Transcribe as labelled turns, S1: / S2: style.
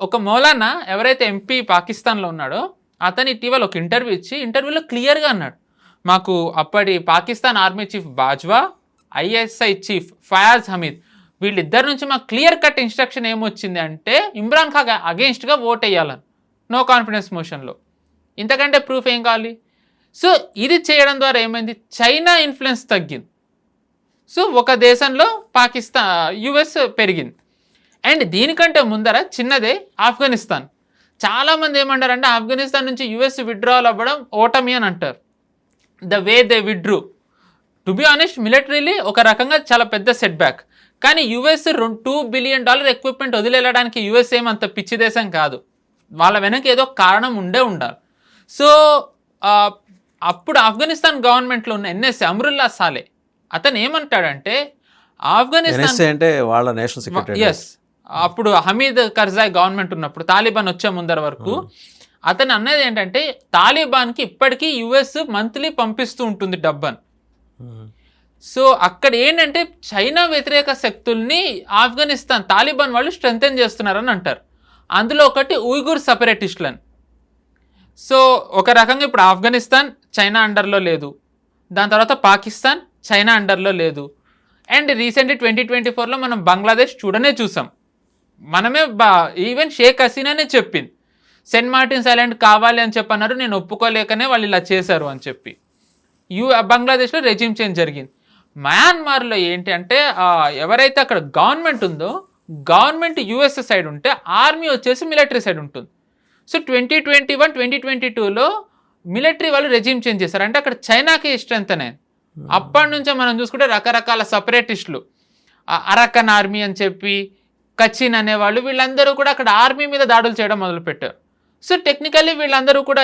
S1: ఒక మౌలానా ఎవరైతే ఎంపీ పాకిస్తాన్లో ఉన్నాడో అతను ఇటీవల ఒక ఇంటర్వ్యూ ఇచ్చి ఇంటర్వ్యూలో క్లియర్గా అన్నాడు, మాకు అప్పటి Pakistan army chief Bajwa, ISI chief Faiz Hameed వీళ్ళిద్దరి నుంచి మాకు క్లియర్ కట్ ఇన్స్ట్రక్షన్ ఏమొచ్చింది అంటే ఇమ్రాన్ ఖాన్ అగెన్స్ట్గా ఓట్ వేయాలని నో కాన్ఫిడెన్స్ మోషన్లో. ఇంతకంటే ప్రూఫ్ ఏం కావాలి? సో ఇది చేయడం ద్వారా ఏమైంది, చైనా ఇన్ఫ్లుయెన్స్ తగ్గింది. సో ఒక దేశంలో యుఎస్ పెరిగింది. అండ్ దీనికంటే ముందర చిన్నదే ఆఫ్ఘనిస్తాన్. చాలామంది ఏమంటారంటే ఆఫ్ఘనిస్తాన్ నుంచి యుఎస్ విత్డ్రావల్ అవ్వడం ఓటమి అని అంటారు. The way they withdrew, to be honest militarily ఒక రకంగా చాలా పెద్ద సెట్ బ్యాక్. కానీ యుఎస్ $2 బిలియన్ ఎక్విప్మెంట్ వదిలేయడానికి యుఎస్ ఏమంత పిచ్చి దేశం కాదు, వాళ్ళ వెనక ఏదో కారణం ఉండాలి. సో అప్పుడు ఆఫ్ఘనిస్తాన్ గవర్నమెంట్లో ఉన్న ఎన్ఎస్ఏ అమ్రుల్లా సాలే అతను ఏమంటాడంటే ఆఫ్ఘనిస్తాన్
S2: అంటే వాళ్ళ నేషనల్ సెక్రటరీ,
S1: ఎస్ అప్పుడు హమీద్ కర్జాయ్ గవర్నమెంట్ ఉన్నప్పుడు తాలిబాన్ వచ్చే ముందర వరకు అతను అన్నది ఏంటంటే తాలిబాన్కి ఇప్పటికీ యుఎస్ మంత్లీ పంపిస్తూ ఉంటుంది డబ్బని. సో అక్కడ ఏంటంటే చైనా వ్యతిరేక శక్తుల్ని ఆఫ్ఘనిస్తాన్ తాలిబాన్ వాళ్ళు స్ట్రెంథెన్ చేస్తున్నారని అంటారు. అందులో ఒకటి ఉయ్గుర్ సెపరేటిస్టులని. సో ఒక రకంగా ఇప్పుడు ఆఫ్ఘనిస్తాన్ చైనా అండర్లో లేదు, దాని తర్వాత పాకిస్తాన్ చైనా అండర్లో లేదు. అండ్ రీసెంట్లీ 2024లో మనం బంగ్లాదేశ్ చూసాం. మనమే ఈవెన్ షేక్ హసీనానే చెప్పింది సెయింట్ మార్టిన్స్ ఐలాండ్ కావాలి అని చెప్పన్నారు, నేను ఒప్పుకోలేకనే వాళ్ళు ఇలా చేశారు అని చెప్పి. బంగ్లాదేశ్లో రెజిమ్ చేంజ్ జరిగింది. మయన్మార్లో ఏంటి అంటే ఎవరైతే అక్కడ గవర్నమెంట్ ఉందో గవర్నమెంట్ యుఎస్ సైడ్ ఉంటే ఆర్మీ వచ్చేసి మిలిటరీ సైడ్ ఉంటుంది. సో 2021, 2022లో మిలిటరీ వాళ్ళు రెజిమ్ చేంజ్ చేశారు, అంటే అక్కడ చైనాకి స్ట్రెంత్ అనేది. అప్పటి నుంచే మనం చూసుకుంటే రకరకాల సపరేటిస్టులు, అరకన్ ఆర్మీ అని చెప్పి కచిన్ అనేవాళ్ళు వీళ్ళందరూ కూడా అక్కడ ఆర్మీ మీద దాడులు చేయడం మొదలుపెట్టారు. సో టెక్నికల్లీ వీళ్ళందరూ కూడా